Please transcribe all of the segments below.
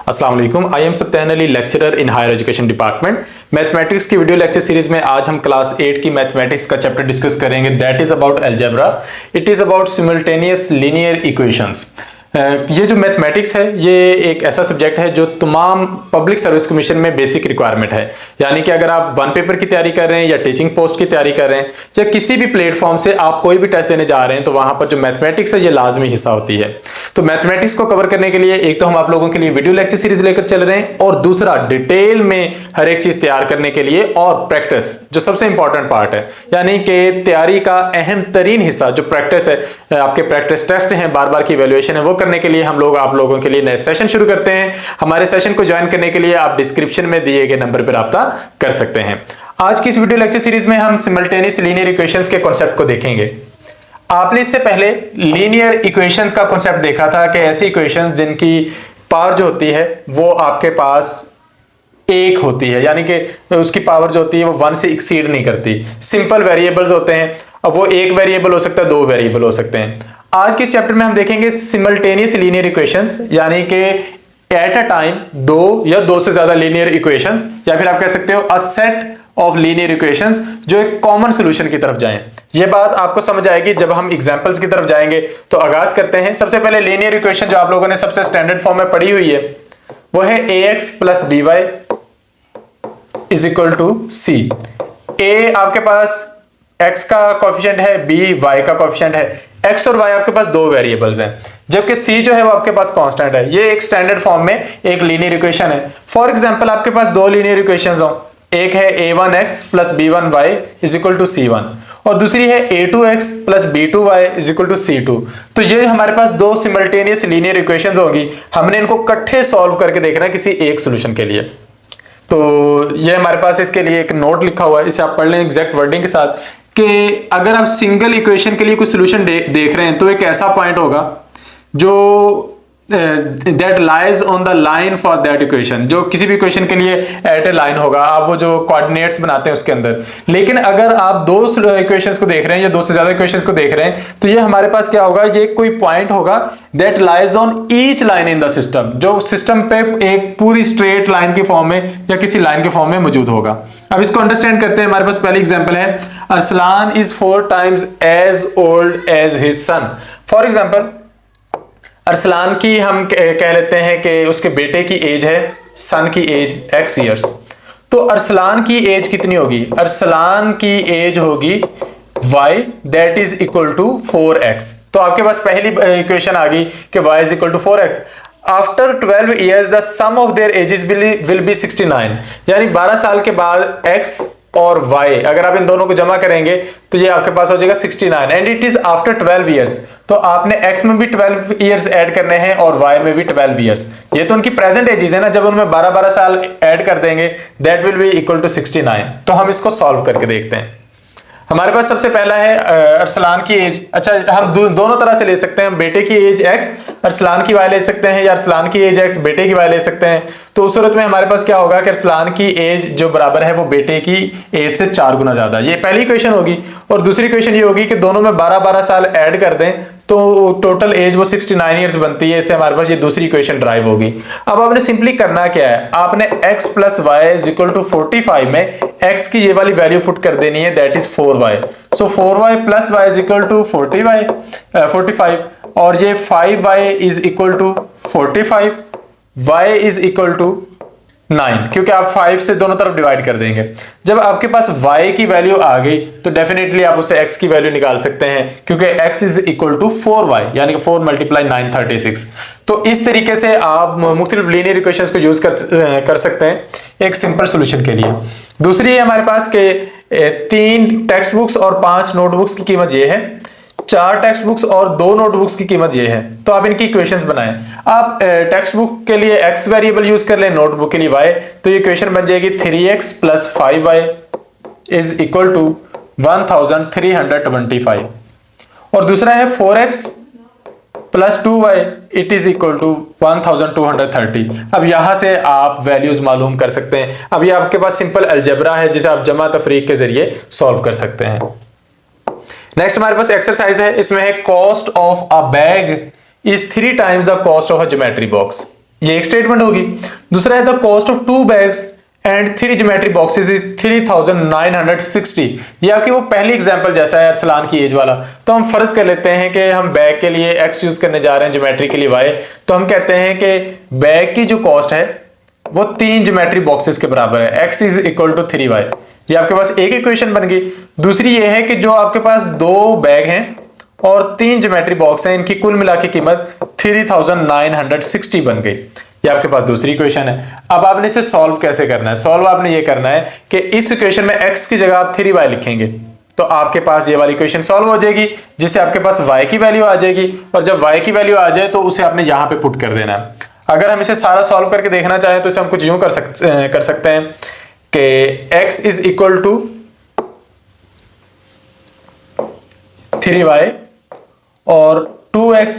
अस्सलाम वालेकुम। I am Sabtan Ali, lecturer in higher education department. Mathematics की वीडियो लेक्चर सीरीज में आज हम क्लास 8 की मैथमेटिक्स का चैप्टर डिस्कस करेंगे, that is about algebra. It is about simultaneous linear equations. ये जो मैथमेटिक्स है ये एक ऐसा सब्जेक्ट है जो तमाम पब्लिक सर्विस कमीशन में बेसिक रिक्वायरमेंट है। यानी कि अगर आप वन पेपर की तैयारी कर रहे हैं या टीचिंग पोस्ट की तैयारी कर रहे हैं या किसी भी प्लेटफॉर्म से आप कोई भी टेस्ट देने जा रहे हैं तो वहां पर जो मैथमेटिक्स है ये लाजमी हिस्सा होती है। तो मैथमेटिक्स को कवर करने के लिए एक तो हम आप लोगों के लिए वीडियो लेक्चर सीरीज लेकर चल रहे हैं और दूसरा डिटेल में हर एक चीज तैयार करने के लिए और प्रैक्टिस जो सबसे इंपॉर्टेंट पार्ट है, यानी कि तैयारी का अहम तरीन हिस्सा जो प्रैक्टिस है, आपके प्रैक्टिस टेस्ट हैं, बार बार की इवैल्यूएशन है, वो करने के लिए हम लोग आप लोगों के लिए नए सेशन शुरू करते हैं। हमारे सेशन को ज्वाइन करने के लिए आप डिस्क्रिप्शन में दिए गए नंबर पर राब्ता कर सकते हैं। आज की इस वीडियो लेक्चर सीरीज में हम सिमल्टेनियस लीनियर इक्वेशंस के कॉन्सेप्ट को देखेंगे। आपने इससे पहले लीनियर इक्वेशंस का कॉन्सेप्ट देखा था कि ऐसी इक्वेशंस जिनकी पावर जो होती है वो आपके पास एक होती है, यानी कि उसकी पावर जो होती है वो 1 से एक्सीड नहीं करती। सिंपल वेरिएबल्स होते हैं, अब वो एक वेरिएबल हो सकता है, दो वेरिएबल हो सकते हैं। आज के चैप्टर में हम देखेंगे सिमल्टेनियस लीनियर इक्वेशंस, यानी कि एट अ टाइम दो या दो से ज्यादा लीनियर इक्वेशंस, या फिर आप कह सकते हो a set of linear equations जो एक कॉमन सॉल्यूशन की तरफ जाएं। ये बात आपको समझ आएगी जब हम एग्जांपल्स की तरफ जाएंगे। तो आगाज करते हैं। सबसे पहले लीनियर इक्वेशन जो आप लोगों ने सबसे स्टैंडर्ड फॉर्म में पढ़ी हुई है वो है ax plus by is equal to c। a आपके पास x का कोएफिशिएंट है, b y का कोएफिशिएंट है। x और y आपके पास दो वेरिएबल्स हैं, जबकि c जो है वो आपके पास कांस्टेंट है। ये एक स्टैंडर्ड फॉर्म में एक लीनियर इक्वेशन है। फॉर एग्जांपल आपके पास दो लीनियर इक्वेशंस हो, एक है a1x plus b1y is equal to c1 और दूसरी है a2x plus b2y is equal to c2। तो ये हमारे पास दो सिमल्टेनियस लीनियर इक्वेशंस होगी। हमने इनको इकट्ठे सॉल्व करके देखना है किसी एक सॉल्यूशन के लिए। तो ये हमारे पास इसके लिए एक नोट लिखा हुआ है, इसे आप पढ़ लें एग्जैक्ट वर्डिंग के साथ कि अगर आप सिंगल इक्वेशन के लिए कोई सॉल्यूशन देख रहे हैं तो एक ऐसा पॉइंट होगा जो that lies on the line for that equation, जो किसी भी इक्वेशन के लिए एट ए लाइन होगा, आप वो जो कोऑर्डिनेट्स बनाते हैं उसके अंदर। लेकिन अगर आप दो इक्वेशंस को देख रहे हैं या दो से ज्यादा इक्वेशंस को देख रहे हैं तो ये हमारे पास क्या होगा, ये कोई पॉइंट होगा that lies on each line in the system, जो सिस्टम पे एक पूरी स्ट्रेट लाइन के फॉर्म में या किसी लाइन के फॉर्म में मौजूद होगा। अब इसको अंडरस्टैंड करते हैं। हमारे पास पहली एग्जांपल है, Arsalan is 4 times as old as his son. For example Arsalan की हम कह लेते हैं कि उसके बेटे की एज है, सन की एज x ईयर्स। तो अरसलान की एज कितनी होगी? अरसलान की एज होगी y that is equal to 4x। तो आपके पास पहली इक्वेशन आ गई कि y is equal to 4x। After 12 years the sum of their ages will be 69, यानी 12 साल के बाद x और y अगर आप इन दोनों को जमा करेंगे तो ये आपके पास हो जाएगा 69 and it is after 12 years. तो आपने x में भी 12 ईयर्स ऐड करने हैं और y में भी 12 ईयर्स। ये तो उनकी प्रेजेंट एजेस है ना, जब उनमें 12-12 साल ऐड कर देंगे that will be equal to 69। तो हम इसको सॉल्व करके देखते हैं। हमारे पास सबसे पहला है अरसलान की एज। अच्छा, हम दोनों तरह से ले सकते हैं, बेटे की एज x अरसलान की y ले सकते हैं, या अरसलान की एज x बेटे की y ले सकते हैं। तो उस सूरत में हमारे पास क्या होगा कि अरसलान की एज जो बराबर है वो बेटे की एज से 4 गुना ज्यादा। ये पहली इक्वेशन होगी। और दूसरी इक्वेशन ये होगी कि दोनों में 12-12 साल ऐड कर दें तो टोटल एज वो 69 ईयर्स बनती है। इससे हमारे पास ये दूसरी इक्वेशन ड्राइव होगी। अब आपने सिंपली करना क्या है, आपने x plus Y is equal to 45 में x की ये वाली वैल्यू पुट कर देनी है, that is 4y। So 4y plus y is equal to 45 और ये 5y is equal to 45, y is equal to 9, क्योंकि आप 5 से दोनों तरफ डिवाइड कर देंगे। जब आपके पास y की वैल्यू आ गई तो डेफिनेटली आप उससे x की वैल्यू निकाल सकते हैं, क्योंकि x is equal to 4y, यानी कि 4 मल्टीप्लाई 9 36। तो इस तरीके से आप मुख्तलिफ लीनियर इक्वेशंस को यूज कर सकते हैं एक सिंपल सॉल्यूशन के लिए। दूसरी है हमारे पास के 3 टेक्स्ट बुक्स और 5 नोटबुक्स की कीमत ये है, 4 टेक्स्ट बुक्स और 2 नोटबुक्स की कीमत ये है। तो आप इनकी इक्वेशंस बनाएं। आप टेक्स्ट बुक के लिए x वेरिएबल यूज कर लें, नोटबुक के लिए y। तो ये इक्वेशन बन जाएगी 3x plus 5y is equal to 1325। और दूसरा है 4x plus 2y it is equal to 1230। अब यहां से आप वैल्यूज मालूम कर सकते हैं। अब ये आपके पास सिंपल अलजेब्रा है जिसे आप जमा तफरीक के जरिए सॉल्व कर सकते हैं। नेक्स्ट हमारे पास एक्सरसाइज है, इसमें है cost of a bag is 3 times the cost of a geometry box. ये एक स्टेटमेंट होगी। दूसरा है the cost of 2 bags and 3 geometry boxes is 3960। ये आपकी वो पहली एग्जांपल जैसा है अरसलान की एज वाला। तो हम फर्ज कर लेते हैं कि हम बैग के लिए x यूज करने जा रहे हैं, ज्योमेट्री के लिए y। तो हम कहते हैं कि बैग की जो कॉस्ट है वो 3 ज्योमेट्री बॉक्सेस के बराबर है, x is equal to 3y। ये आपके पास एक इक्वेशन बन गई। दूसरी ये है कि जो आपके पास 2 बैग हैं और 3 ज्योमेट्री बॉक्स हैं, इनकी कुल मिला के कीमत 3960 बन गई। ये आपके पास दूसरी इक्वेशन है। अब आपने इसे सॉल्व कैसे करना है? सॉल्व आपने ये करना है कि इस इक्वेशन में x की जगह आप 3y लिखेंगे तो आपके पास ये वाली इक्वेशन सॉल्व हो जाएगी, जिससे आपके पास y की वैल्यू आ जाएगी। और जब y की वैल्यू आ जाए तो उसे आपने यहां पे पुट कर देना है। अगर हम इसे सारा सॉल्व करके देखना चाहें तो इसे हम कुछ यूं कर सकते हैं कि x is equal to 3y और 2x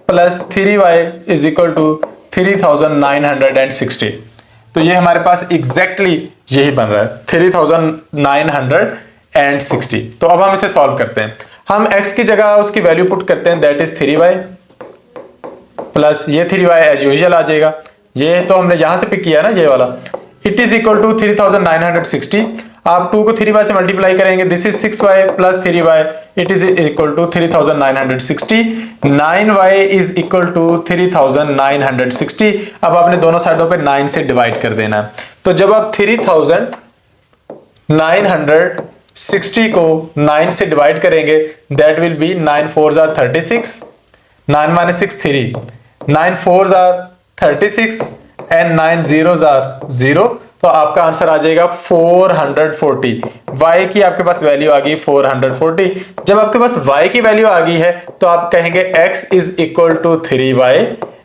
plus 3y is equal to 3960। तो ये हमारे पास एग्जैक्टली यही बन रहा है 3960। तो अब हम इसे सॉल्व करते हैं। हम x की जगह उसकी वैल्यू पुट करते हैं, दैट इज 3y प्लस ये 3y एज यूजुअल आ जाएगा। ये तो हमने यहां से पिक किया ना, ये वाला। It is equal to 3960। आप 2 को 3y से मल्टीप्लाई करेंगे, this is 6y plus 3y, it is equal to 3960। 9y is equal to 3960। अब आपने दोनों साइडों पे 9 से डिवाइड कर देना है। तो जब आप 3960 को 9 से डिवाइड करेंगे, that will B 9 4s are 36, 9 minus 6 3, 9 4s are 36 and 9 zeros are 0। तो आपका आंसर आ जाएगा 440। y की आपके पास वैल्यू आ गई 440। जब आपके पास y की वैल्यू आ गई है तो आप कहेंगे x is equal to 3y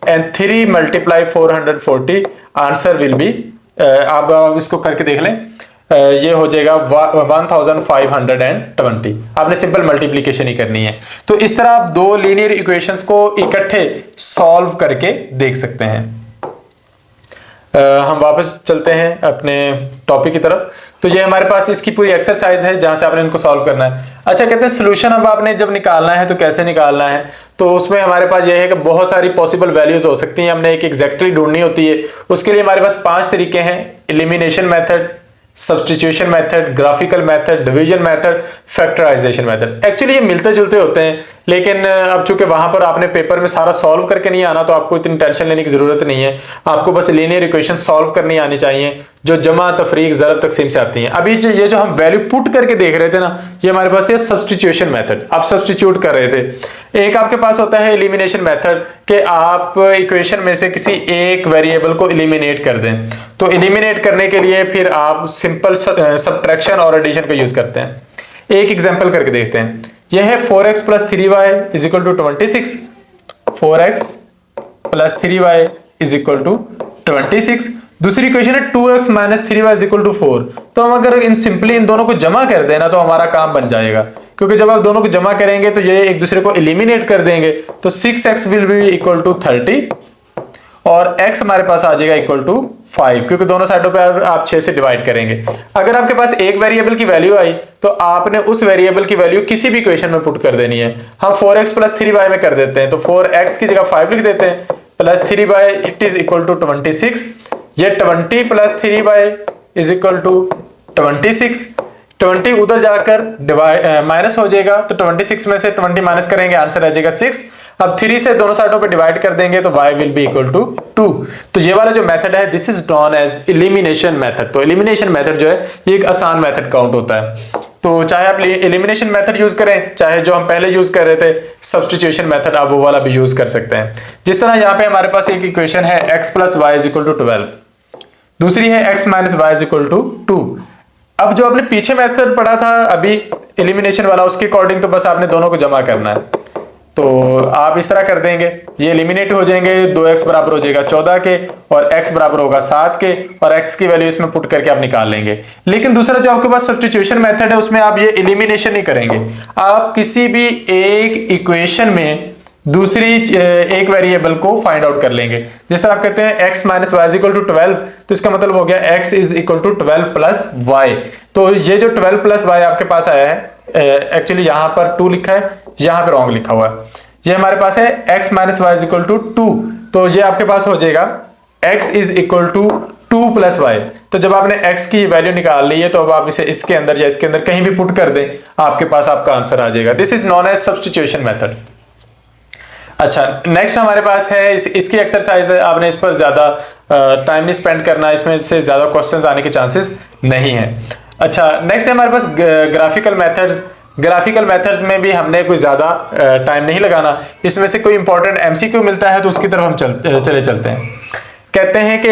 and 3 multiply 440, answer will be, आप इसको करके देख लें, ये हो जाएगा 1520। आपने सिंपल मल्टीप्लीकेशन ही करनी है। तो इस तरह आप 2 लीनियर इक्वेशंस को इकट्ठे सॉल्व करके देख सकते हैं। हम वापस चलते हैं अपने टॉपिक की तरफ। तो ये हमारे पास इसकी पूरी एक्सरसाइज है जहां से आपने इनको सॉल्व करना है। अच्छा, कहते हैं सोल्यूशन अब आपने जब निकालना है तो कैसे निकालना है? तो उसमें हमारे पास ये है कि बहुत सारी पॉसिबल वैल्यूज हो सकती हैं, हमने एक एग्जैक्टली ढूंढनी होती है। उसके लिए हमारे पास 5 तरीके हैं: elimination method, substitution method, graphical method, division method, factorisation method. Actually ये मिलते जुलते होते हैं, लेकिन अब चूंकि वहां पर आपने पेपर में सारा सॉल्व करके नहीं आना तो आपको इतनी टेंशन लेने की जरूरत नहीं है। आपको बस लीनियर इक्वेशन सॉल्व करनी आनी चाहिए जो जमा, तफरीक, ज़रब, तकसीम से आती हैं। अभी ये जो हम वैल्यू पुट करके देख रहे थे ना, ये हमारे पास थे सब्स्टिट्यूशन मेथड। आप सब्स्टिट्यूट कर रहे थे। एक आपके पास होता है एलिमिनेशन मेथड कि आप इक्वेशन में से किसी एक वेरिएबल को एलिमिनेट कर दें। तो एलिमिनेट करने के लिए फिर आप सिंपल सब्ट्रैक्शन और एडिशन का यूज करते हैं। एक एग्जांपल करके देखते हैं। यह है 4x plus 3y is equal to 26। 4x plus 3y is equal to 26। दूसरी इक्वेशन है 2x minus 3y is equal to 4। तो हम अगर सिंपली इन दोनों को जमा कर देना तो हमारा काम बन जाएगा, क्योंकि जब आप दोनों को जमा करेंगे तो ये एक दूसरे को एलिमिनेट कर देंगे। तो 6x will be equal to 30 और x हमारे पास आ जाएगा इक्वल टू 5, क्योंकि दोनों साइडों पे आप 6 से डिवाइड करेंगे। अगर आपके पास एक वेरिएबल की वैल्यू आई तो आपने उस वेरिएबल की वैल्यू किसी भी इक्वेशन में पुट कर देनी है। हम 4x प्लस 3y में कर देते हैं, तो 4x की जगह 5 लिख देते हैं plus 3y it is equal to 26। ये 20 plus 3y is equal to 26। 20 उधर जाकर माइनस हो जाएगा, तो 26 में से 20 माइनस करेंगे, आंसर आ जाएगा 6। अब 3 से दोनों साइडों पे डिवाइड कर देंगे तो y will be equal to 2। तो ये वाला जो मेथड है this is known as elimination method. तो एलिमिनेशन मेथड जो है ये एक आसान मेथड काउंट होता है। तो चाहे आप एलिमिनेशन मेथड यूज करें, चाहे जो हम पहले यूज कर रहे थे सब्स्टिट्यूशन मेथड, आप वो वाला भी यूज कर सकते हैं। जिस तरह यहाँ पे हमारे पास एक इक्वेशन है x plus Y is equal to 12, दूसरी है x minus Y is equal to 2। अब जो आपने पीछे मेथड पढ़ा था अभी एलिमिनेशन वाला, उसके अकॉर्डिंग तो बस आपने दोनों को जमा करना है। तो आप इस तरह कर देंगे, ये एलिमिनेट हो जाएंगे, 2x बराबर हो जाएगा 14 के और x बराबर होगा 7 के, और x की वैल्यू इसमें पुट करके आप निकाल लेंगे। लेकिन दूसरा जो आपके पास सब्स्टिट्यूशन मेथड है उसमें आप ये एलिमिनेशन नहीं करेंगे, आप किसी भी एक इक्वेशन में दूसरी एक वेरिएबल को फाइंड आउट कर लेंगे। जैसे आप कहते हैं x minus Y is equal to 12, तो इसका मतलब हो गया x is equal to 12 plus Y. तो ये जो 12 प्लस वाई आपके पास आया है, एक्चुअली यहाँ पर 2 लिखा है, यहाँ पे रॉन्ग लिखा हुआ है। ये हमारे पास है x minus Y is equal to 2, तो ये आपके पास हो जाएगा x is equal to 2 plus Y. तो जब आपने x की वैल्यू निकाल ली है तो अब आप इसे इसके अंदर या इसके अंदर कहीं भी पुट कर दें, आपके पास आपका आंसर आ जाएगा। This is known as substitution method. अच्छा, नेक्स्ट हमारे पास है इसकी एक्सरसाइज है। आपने इस पर ज्यादा टाइम नहीं स्पेंड करना, इसमें से ज्यादा क्वेश्चंस आने के चांसेस नहीं है। अच्छा, नेक्स्ट है हमारे पास ग्राफिकल मेथड्स। ग्राफिकल मेथड्स में भी हमने कोई ज्यादा टाइम नहीं लगाना, इसमें से कोई इंपॉर्टेंट एमसीक्यू मिलता है तो उसकी तरफ हम चलते हैं। कहते हैं कि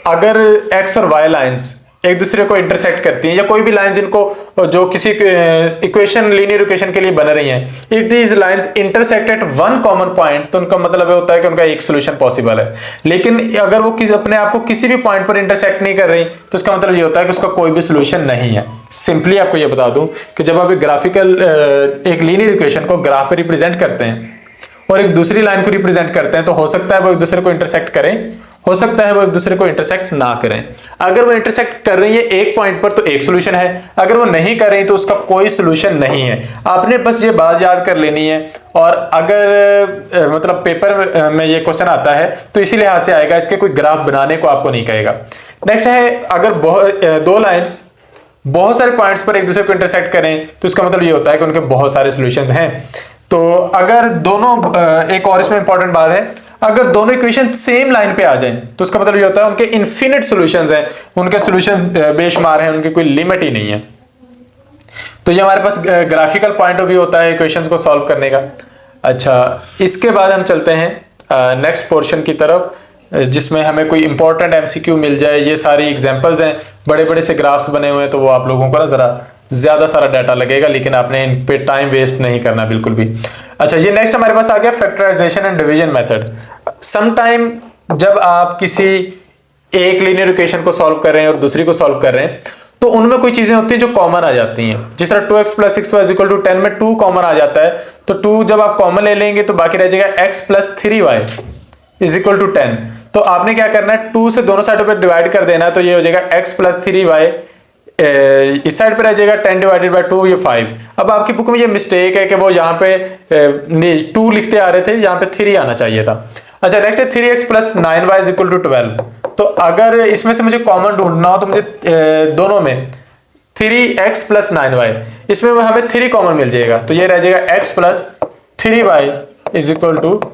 अगर एक्स और वाई लाइंस एक दूसरे को इंटरसेक्ट करती हैं, या कोई भी लाइन जिनको जो किसी इक्वेशन लीनियर इक्वेशन के लिए बन रही हैं, if these lines intersect at one common point, तो उनका मतलब होता है कि उनका एक सोल्यूशन पॉसिबल है। लेकिन अगर वो अपने आप को किसी भी पॉइंट पर इंटरसेक्ट नहीं कर रही तो उसका मतलब ये होता है कि उसका कोई भी सोल्यूशन नहीं है। सिंपली आपको ये बता दूं कि जब आप एक ग्राफिकल एक लीनियर इक्वेशन को ग्राफ पे रिप्रेजेंट करते हैं और एक दूसरी लाइन को रिप्रेजेंट करते हैं, तो हो सकता है वो एक दूसरे को इंटरसेक्ट करें, हो सकता है वो एक दूसरे को इंटरसेक्ट ना करें। अगर वो इंटरसेक्ट कर रही है एक पॉइंट पर तो एक सोल्यूशन है, अगर वो नहीं कर रही तो उसका कोई सोल्यूशन नहीं है। आपने बस ये बात याद कर लेनी है। और अगर मतलब पेपर में ये क्वेश्चन आता है तो इसी लिहाज से आएगा, इसके कोई ग्राफ बनाने को आपको नहीं कहेगा। नेक्स्ट है, अगर दो लाइंस बहुत सारे पॉइंट्स पर एक दूसरे को इंटरसेक्ट करें तो उसका मतलब ये होता है कि उनके बहुत सारे सॉल्यूशंस हैं। तो अगर दोनों एक और इसमें इंपॉर्टेंट बात है, अगर दोनों इक्वेशन सेम लाइन पे आ जाएं तो उसका मतलब ये होता है उनके इनफिनिट सॉल्यूशंस हैं, उनके सॉल्यूशंस बेशुमार हैं, उनकी कोई लिमिट ही नहीं है। तो ये हमारे पास ग्राफिकल पॉइंट ऑफ व्यू होता है इक्वेशंस को सॉल्व करने का। अच्छा, इसके बाद हम चलते हैं नेक्स्ट पोर्शन की तरफ, जिसमें हमें कोई इंपॉर्टेंट एमसीक्यू मिल जाए। ये सारी एग्जांपल्स हैं, बड़े बड़े से ग्राफ्स बने हुए हैं, तो वो आप लोगों को ना जरा ज्यादा सारा डाटा लगेगा, लेकिन आपने इन पे टाइम वेस्ट नहीं करना बिल्कुल भी। अच्छा, ये नेक्स्ट हमारे पास आ गया factorisation and division method. Some time जब आप किसी एक लीनियर इक्वेशन को सॉल्व कर रहे हैं और दूसरी को सॉल्व कर रहे हैं तो उनमें कोई चीजें होती हैं जो कॉमन आ जाती हैं। जिस तरह 2x + 6y = 10 में 2 कॉमन आ जाता है, तो 2 जब आप कॉमन ले लेंगे तो बाकी रह जाएगा x + 3y = 10। तो आपने क्या करना है, 2 से दोनों साइडों पे डिवाइड कर देना है, तो ये हो जाएगा x + 3y, इस साइड पे रह जाएगा 10 / 2, ये 5। अब आपकी बुक में ये मिस्टेक है कि वो यहाँ पे 2 लिखते आ रहे थे, यहाँ पे 3 आना चाहिए था। अच्छा, नेक्स्ट है 3x + 9y = 12। तो अगर इसमें से मुझे कॉमन ढूंढना हो तो मुझे दोनों में 3x + 9y, इसमें हमें 3 कॉमन मिल जाएगा, तो ये रह जाएगा x + 3y =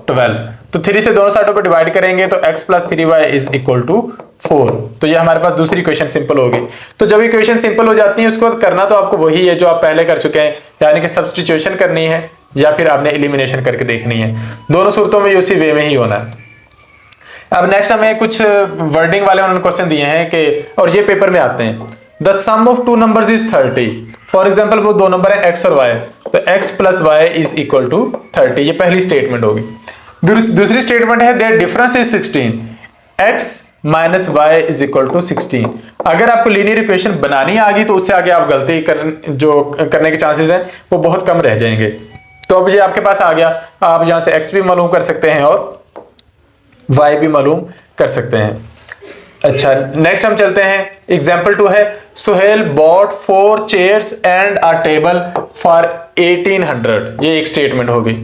12। तो 3 से दोनों साइडों पर डिवाइड करेंगे तो x + 3y = 4। तो ये हमारे पास दूसरी इक्वेशन सिंपल होगी। तो जब इक्वेशन सिंपल हो जाती है उसके बाद करना तो आपको वही है जो आप पहले कर चुके हैं, यानी कि सब्स्टिट्यूशन करनी है या फिर आपने एलिमिनेशन करके देखनी है। दोनों सूरतों में उसी वे में ही होना है। अब नेक्स्ट हमें कुछ वर्डिंग वाले उन्होंने क्वेश्चन दिए हैं कि, और ये पेपर में आते हैं, the sum of 2 numbers is 30। For example वो 2 नंबर है x और y, तो x + y = 30। ये पहली स्टेटमेंट होगी। दूसरी स्टेटमेंट है there difference is 16, x - y = 16। अगर आपको लीनियर इक्वेशन बनानी आ गई तो उससे आगे आप गलती करने के चांसेस हैं वो बहुत कम रह जाएंगे। तो अब ये आपके पास आ गया, आप यहां से x भी मालूम कर सकते हैं और y भी मालूम कर सकते हैं। अच्छा, नेक्स्ट हम चलते हैं, एग्जाम्पल 2 है, Suhail bought 4 chairs and a table for 1800। ये एक स्टेटमेंट होगी।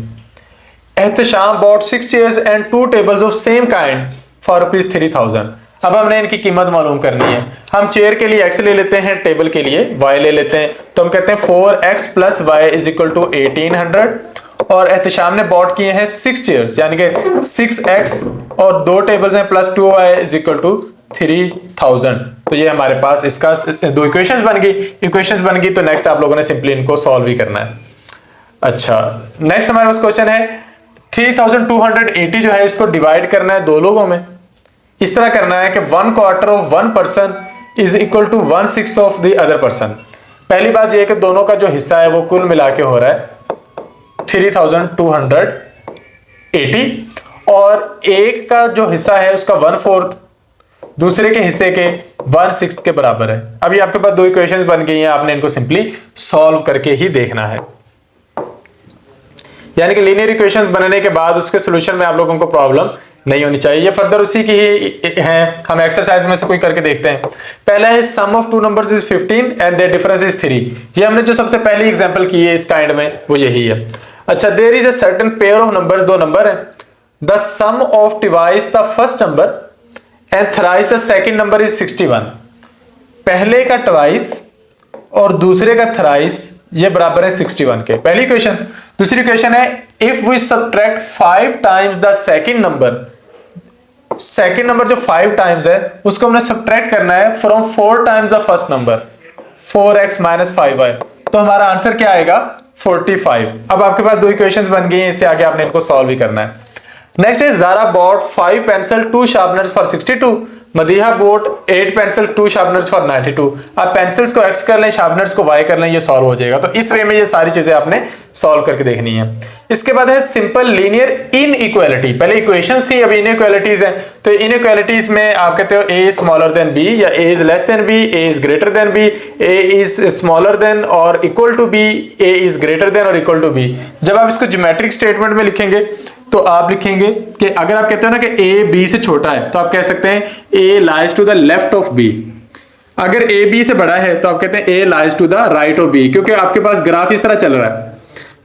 Ehtesham bought 6 chairs and 2 tables of same kind for ₹3000। अब हमने इनकी कीमत मालूम करनी है। हम चेयर के लिए x ले लेते हैं, टेबल के लिए y ले लेते हैं, तो हम कहते हैं 4x + y = 1800। और एहतशाम ने बॉट किए हैं 6 चेयर्स, यानी कि 6x और 2 टेबल्स हैं + 2y = 3000। तो ये हमारे पास इसका 2 इक्वेशंस बन गई। तो नेक्स्ट आप लोगों ने सिंपली इनको सॉल्व ही करना है। अच्छा, नेक्स्ट हमारे पास क्वेश्चन है 3280 जो है इसको डिवाइड करना है 2 लोगों में। इस तरह करना है कि 1/4 of 1 person is equal to 1/6 of the other person. पहली बात यह है कि दोनों का जो हिस्सा है वो कुल मिला के हो रहा है 3280, और एक का जो हिस्सा है उसका 1/4 दूसरे के हिस्से के 1/6 के बराबर है। अभी आपके पास 2 इक्वेशंस बन गई हैं, आपने इनको सिंपली सॉल्व करके ही देखना है। यानी कि लीनियर इक्वेशंस बनने के बाद उसके सॉल्यूशन में आप लोगों को प्रॉब्लम नहीं होनी चाहिए। ये फर्दर उसी की ही है, हम एक्सरसाइज में से कोई करके देखते हैं। पहला है sum of 2 numbers is 15 and their difference is 3। ये हमने जो सबसे पहली एग्जांपल की है इस काइंड में वो यही है। अच्छा, there is a certain pair of numbers, 2 number है, the sum of twice the first number and thrice the second number is 61। पहले का ट्वाइस और दूसरे का थ्राइस ये बराबर है 61 के। पहली इक्वेशन। दूसरी इक्वेशन है if we subtract 5 times the second number जो 5 टाइम्स है उसको हमने सब्ट्रैक्ट करना है from 4 times the first number, 4x minus 5y, तो हमारा आंसर क्या आएगा 45। अब आपके पास दो इक्वेशंस बन गई हैं, इससे आगे आपने इनको सॉल्व भी करना है। Next is Zara bought 5 pencil 2 sharpeners for 62, Madiha bought 8 pencil 2 sharpeners for 92। आप पेंसिल्स को x कर लें, शार्पनर्स को y कर लें, ये सॉल्व हो जाएगा। तो इस वे में ये सारी चीजें आपने सॉल्व करके देखनी है। इसके बाद है सिंपल लीनियर इनइक्वालिटी। पहले इक्वेशंस थी, अब इनइक्वालिटीज हैं। तो इनइक्वालिटीज में आप कहते हो a स्मॉलर देन b या a is less than b, a is greater than b, a is smaller than और equal to b, a is greater than और इक्वल टू b। जब आप इसको ज्योमेट्रिक स्टेटमेंट में लिखेंगे तो आप लिखेंगे कि अगर आप कहते हो ना कि a b से छोटा है तो आप कह सकते हैं a lies to the left of b। अगर a b से बड़ा है तो आप कहते हैं a lies to the right of b, क्योंकि आपके पास ग्राफ इस तरह चल रहा है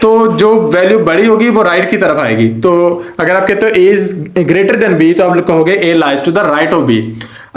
तो जो वैल्यू बड़ी होगी वो राइट की तरफ आएगी। तो अगर आप कहते हो a is greater than b तो आप कहोगे a lies to the right of b।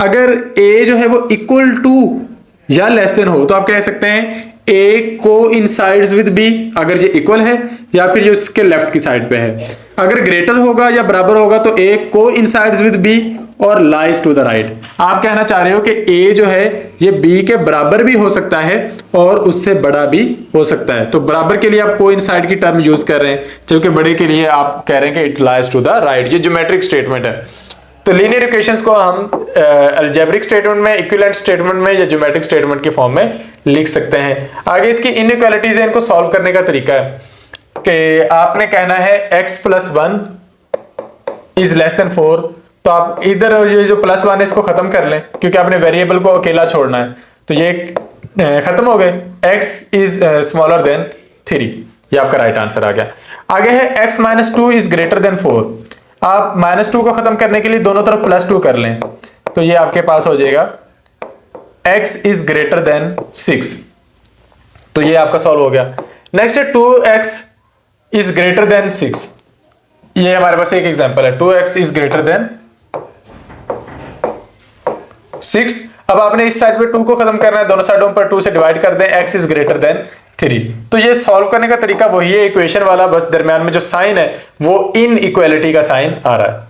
अगर a जो है वो इक्वल टू या लेस देन हो तो आप कह सकते हैं a को इनसाइड्स विद b, अगर ये इक्वल है या फिर ये उसके लेफ्ट की साइड पे है। अगर ग्रेटर होगा या बराबर होगा तो a को इनसाइड्स विद b और लाइज टू द राइट। आप कहना चाह रहे हो कि a जो है ये b के बराबर भी हो सकता है और उससे बड़ा भी हो सकता है। तो बराबर के लिए आप को इनसाइड की टर्म यूज कर रहे हैं, जबकि बड़े के लिए आप कह रहे हैं कि it lies to the right. ये ज्योमेट्रिक स्टेटमेंट है। तो लीनियर इक्वेशंस को हम अलजेब्रिक स्टेटमेंट में, इक्विवेलेंट स्टेटमेंट में या ज्योमेट्रिक स्टेटमेंट की फॉर्म में लिख सकते हैं। आगे इसकी इनइक्वालिटीज है, इनको सॉल्व करने का तरीका है कि आपने कहना है x + 1 इज लेस देन 4। तो आप इधर ये जो +1 है इसको खत्म कर लें, क्योंकि आपने वेरिएबल को अकेला छोड़ना है। तो ये खत्म हो गए, x इज स्मॉलर देन 3, ये आपका राइट आंसर आ गया। आगे है x - 2 इज ग्रेटर देन 4। आप -2 को खत्म करने के लिए दोनों तरफ +2 कर लें, तो ये आपके पास हो जाएगा x इज ग्रेटर देन 6। तो ये आपका सॉल्व हो गया। नेक्स्ट है 2x इज ग्रेटर देन 6। ये हमारे पास एक एग्जांपल है, 2x इज ग्रेटर देन 6। अब आपने इस साइड पे 2 को खत्म करना है, दोनों साइडों पर 2 से डिवाइड कर दें, x इज ग्रेटर देन 3। तो ये सॉल्व करने का तरीका वही है इक्वेशन वाला, बस दरमियान में जो साइन है वो इनइक्वालिटी का साइन आ रहा है।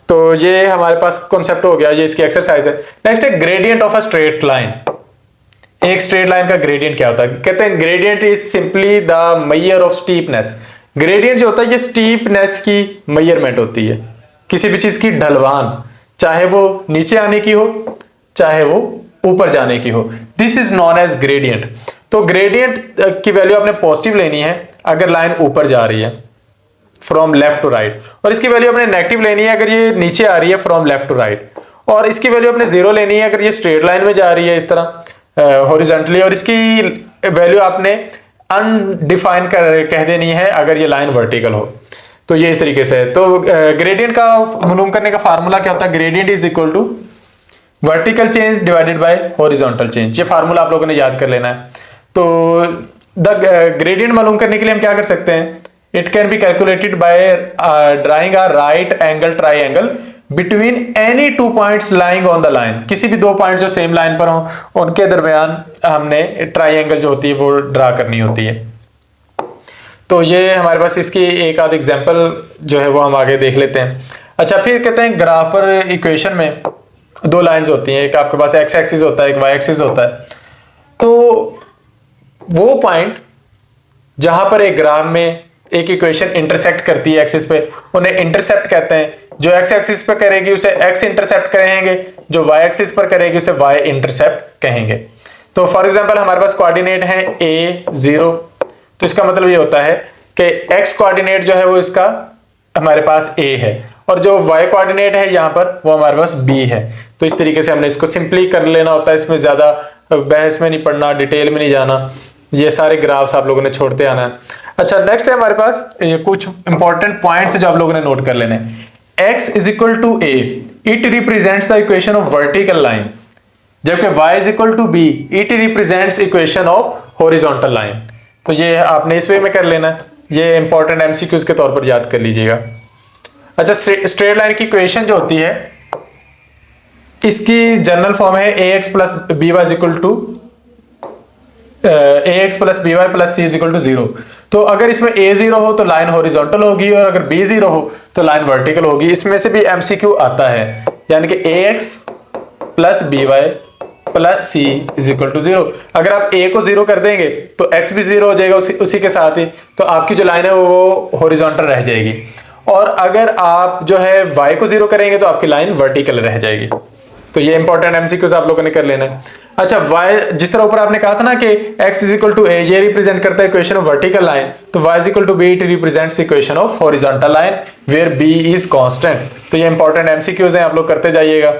तो ये हमारे पास कॉन्सेप्ट हो गया, ये इसकी एक्सरसाइज है। नेक्स्ट है gradient of a straight line. एक स्ट्रेट लाइन का ग्रेडियंट क्या होता है? कहते हैं gradient is simply the measure of steepness. Gradient जो होता है ये स्टीपनेस की मेजरमेंट होती है, किसी भी चीज की ढलवान, चाहे वो नीचे आने की हो चाहे वो ऊपर जाने की हो, this is known as gradient. तो ग्रेडियंट की वैल्यू आपने पॉजिटिव लेनी है अगर लाइन ऊपर जा रही है फ्रॉम लेफ्ट टू राइट, और इसकी वैल्यू आपने नेगेटिव लेनी है अगर ये नीचे आ रही है फ्रॉम लेफ्ट टू राइट, और इसकी वैल्यू आपने 0 लेनी है अगर ये स्ट्रेट लाइन में जा रही है इस तरह हॉरिजॉन्टली, और इसकी वैल्यू आपने अनडिफाइन कह देनी है अगर ये लाइन वर्टिकल हो। तो ये इस तरीके से है। तो ग्रेडियंट का मालूम करने का फार्मूला क्या होता है? Gradient is equal to vertical change divided by horizontal change. ये फार्मूला आप लोगों ने याद कर लेना है। तो द ग्रेडियंट मालूम करने के लिए हम क्या कर सकते हैं? It can be calculated by drawing a right angle triangle between any 2 points lying on the line. किसी भी 2 पॉइंट जो सेम लाइन पर हो उनके दरमियान हमने ट्राइंगल जो होती है वो ड्रा करनी होती है। तो ये हमारे पास इसकी एक आध एग्जांपल जो है वो हम आगे देख लेते हैं। अच्छा, फिर कहते हैं ग्राफ पर इक्वेशन में 2 लाइंस होती हैं, एक आपके पास x एक्सिस होता है, एक y एक्सिस होता है। तो वो पॉइंट जहां पर एक ग्राफ में एक इक्वेशन इंटरसेक्ट करती है एक्सिस पे, उन्हें इंटरसेप्ट कहते हैं। जो x एक्सिस पर करेगी उसे x इंटरसेप्ट कहेंगे, जो y एक्सिस पर करेगी उसे y इंटरसेप्ट कहेंगे। तो फॉर एग्जांपल हमारे पास कोऑर्डिनेट है a 0, तो इसका मतलब ये होता है कि x कोऑर्डिनेट जो है वो इसका हमारे पास a है, और जो y कोऑर्डिनेट है यहाँ पर वो हमारे पास b है। तो इस तरीके से हमने इसको सिंपली कर लेना होता है, इसमें ज्यादा बहस में नहीं पड़ना, डिटेल में नहीं जाना, ये सारे ग्राफ्स आप लोगों ने छोड़ते आना है। अच्छा, नेक्स्ट है हमारे पास ये कुछ इंपॉर्टेंट पॉइंट्स जो आप लोगों ने नोट कर लेने। x is equal to a, it represents the equation of vertical line, जबकि y is equal to b, it represents equation of horizontal line. तो ये आपने इस वे में कर लेना है, ये इंपॉर्टेंट एमसीक्यूज के तौर पर याद कर लीजिएगा। अच्छा, स्ट्रेट लाइन की इक्वेशन जो होती है इसकी जनरल फॉर्म है ax plus B Y equal to ax plus B Y plus C is equal to 0। तो अगर इसमें a 0 हो तो लाइन हॉरिजॉन्टल होगी, और अगर b 0 हो तो लाइन वर्टिकल होगी। इसमें से भी एमसीक्यू आता है, यानी कि ax plus B Y plus C is equal to 0। अगर आप a को 0 कर देंगे तो x भी 0 हो जाएगा उसी के साथ ही, तो आपकी जो लाइन है वो हॉरिजॉन्टल रह जाएगी। और अगर आप जो है y को 0 करेंगे तो आपकी लाइन वर्टिकल रह जाएगी। तो ये इंपॉर्टेंट एमसीक्यूज आप लोगों ने कर लेना है। अच्छा, y जिस तरह ऊपर आपने कहा था ना कि x is equal to a, ये रिप्रेजेंट करता है इक्वेशन ऑफ वर्टिकल लाइन, तो y is equal to b, it represents equation of horizontal line where b is constant. तो ये इंपॉर्टेंट एमसीक्यूज हैं, आप लोग करते जाइएगा।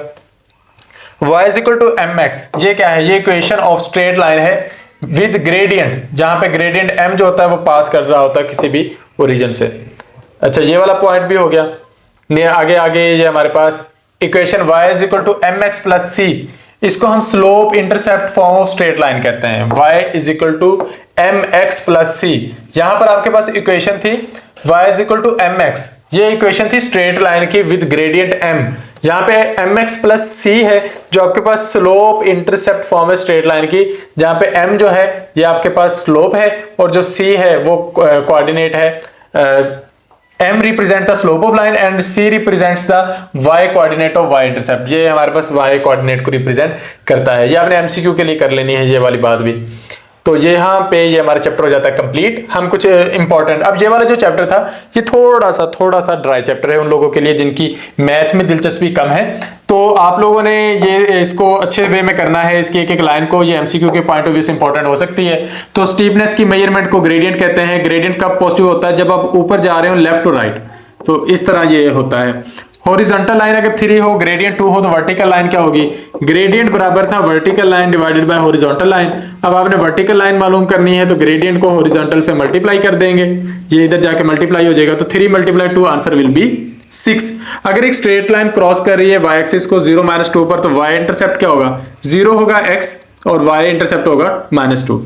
y is equal to mx, ये क्या है? ये इक्वेशन ऑफ स्ट्रेट लाइन है विद ग्रेडियंट, जहां पे ग्रेडियंट m जो होता है वो पास कर रहा होता है किसी भी ओरिजिन से। अच्छा, ये वाला पॉइंट भी हो गया। आगे ये हमारे पास equation y is equal to mx plus C, इसको हम slope intercept form of straight line कहते हैं। y is equal to mx plus C, यहां पर आपके पास इक्वेशन थी y is equal to mx, ये इक्वेशन थी स्ट्रेट लाइन की विद ग्रेडियंट m। यहां पे mx प्लस सी है जो आपके पास स्लोप इंटरसेप्ट फॉर्म है स्ट्रेट लाइन की, जहां पे m जो है ये आपके पास स्लोप है और जो c है वो कोऑर्डिनेट है। m represents the slope of line and c represents the y coordinate of y intercept, ये हमारे पास y कोऑर्डिनेट को रिप्रेजेंट करता है। ये आपने एमसीक्यू के लिए कर लेनी है ये वाली बात भी। तो यहाँ पे ये हमारा चैप्टर हो जाता है कंप्लीट। हम कुछ इंपॉर्टेंट, अब ये वाला जो चैप्टर था ये थोड़ा सा ड्राई चैप्टर है उन लोगों के लिए जिनकी मैथ में दिलचस्पी कम है। तो आप लोगों ने ये इसको अच्छे वे में करना है, इसकी एक एक लाइन को, ये एमसीक्यू के पॉइंट ऑफ व्यू से इंपॉर्टेंट हो सकती है। तो स्टीपनेस की मेजरमेंट को ग्रेडियंट कहते हैं। ग्रेडियंट कब पॉजिटिव होता है? जब आप ऊपर जा रहे हो लेफ्ट टू राइट, तो इस तरह ये होता है। हॉरिजॉन्टल लाइन अगर 3 हो, ग्रेडियंट 2 हो, तो वर्टिकल लाइन क्या होगी? ग्रेडियंट बराबर था vertical line divided by horizontal line. अब आपने वर्टिकल लाइन मालूम करनी है तो ग्रेडियंट को हॉरिजॉन्टल से मल्टीप्लाई कर देंगे, ये इधर जाके मल्टीप्लाई हो जाएगा, तो 3 × 2 आंसर विल बी 6। अगर एक स्ट्रेट लाइन क्रॉस कर रही है y एक्सिस को 0 - 2 पर, तो y इंटरसेप्ट क्या होगा? 0 होगा x और y इंटरसेप्ट होगा -2।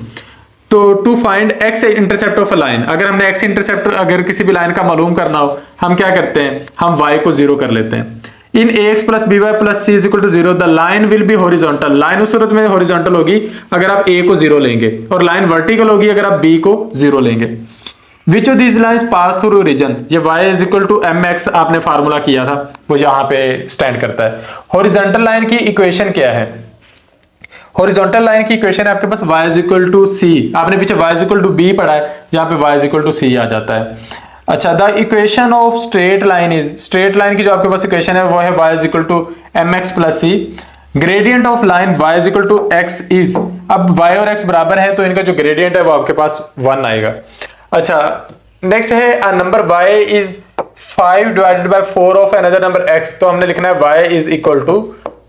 तो to find x intercept of a line, अगर हमने x इंटरसेप्ट अगर किसी भी लाइन का मालूम करना हो, हम क्या करते हैं? हम y को 0 कर लेते हैं। In ax plus B Y plus C is equal to 0 the line will be horizontal, line उस सूरत में हॉरिजॉन्टल होगी अगर आप a को 0 लेंगे, और लाइन वर्टिकल होगी अगर आप b को 0 लेंगे। Which of these lines pass through region, ये y is equal to mx आपने फार्मूला किया था वो यहाँ पे स्टैंड करता है। हॉरिजॉन्टल लाइन की इक्वेशन क्या है? हॉरिजॉन्टल लाइन की इक्वेशन है आपके पास y is equal to C, आपने पीछे y is equal to B पढ़ा है, यहाँ पे y is equal to C आ जाता है। अच्छा, the equation of straight line is, straight line की जो आपके पास इक्वेशन है वो है y is equal to mx plus C. Gradient of line y is equal to x is, अब y और x बराबर है तो इनका जो ग्रेडियंट है वो आपके पास 1 आएगा। अच्छा, नेक्स्ट है a number y is 5 divided by 4 of another number x, तो हमने लिखना है y is equal to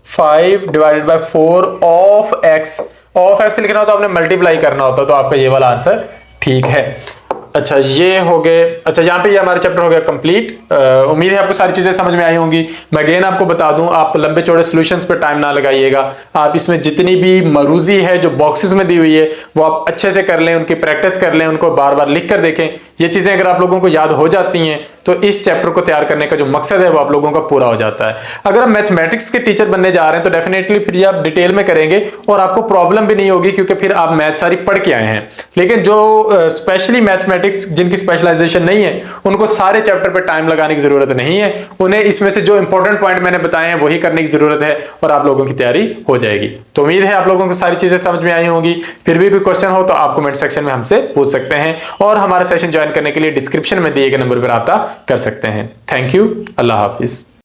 5 divided by 4 of x, of x लिखना हो तो आपने मल्टीप्लाई करना होता, तो आपका ये वाला आंसर ठीक है। अच्छा, ये हो गए। अच्छा, यहाँ पे ये हमारा चैप्टर हो गया कंप्लीट। उम्मीद है आपको सारी चीजें समझ में आई होंगी। मैं अगेन आपको बता दूं, आप लंबे चौड़े सॉल्यूशंस पे टाइम ना लगाइएगा, आप इसमें जितनी भी मरूजी है जो बॉक्सेस में दी हुई है वो आप अच्छे से कर लें, उनकी प्रैक्टिस कर लें, उनको बार बार लिख कर देखें। ये चीजें अगर आप लोगों को याद हो जाती हैं तो इस चैप्टर को तैयार करने का जो मकसद है वो आप लोगों का पूरा हो जाता है। अगर आप मैथमेटिक्स के टीचर बनने जा रहे हैं तो डेफिनेटली फिर ये आप डिटेल में करेंगे और आपको प्रॉब्लम भी नहीं होगी, क्योंकि फिर आप मैथ सारी पढ़ के आए हैं। लेकिन जो स्पेशली मैथमेटिक्स जिनकी स्पेशलाइजेशन नहीं है उनको सारे चैप्टर पे टाइम लगाने की जरूरत नहीं है, उन्हें इसमें से जो इंपॉर्टेंट पॉइंट मैंने बताए हैं वही करने की जरूरत है और आप लोगों की तैयारी हो जाएगी। तो उम्मीद है आप लोगों को सारी चीजें समझ में आई होंगी। फिर भी कोई क्वेश्चन हो तो आप कमेंट सेक्शन में हमसे पूछ सकते हैं, और हमारा सेशन ज्वाइन करने के लिए डिस्क्रिप्शन में दिए गए नंबर पर रब्ता कर सकते हैं। Thank you, Allah Hafiz.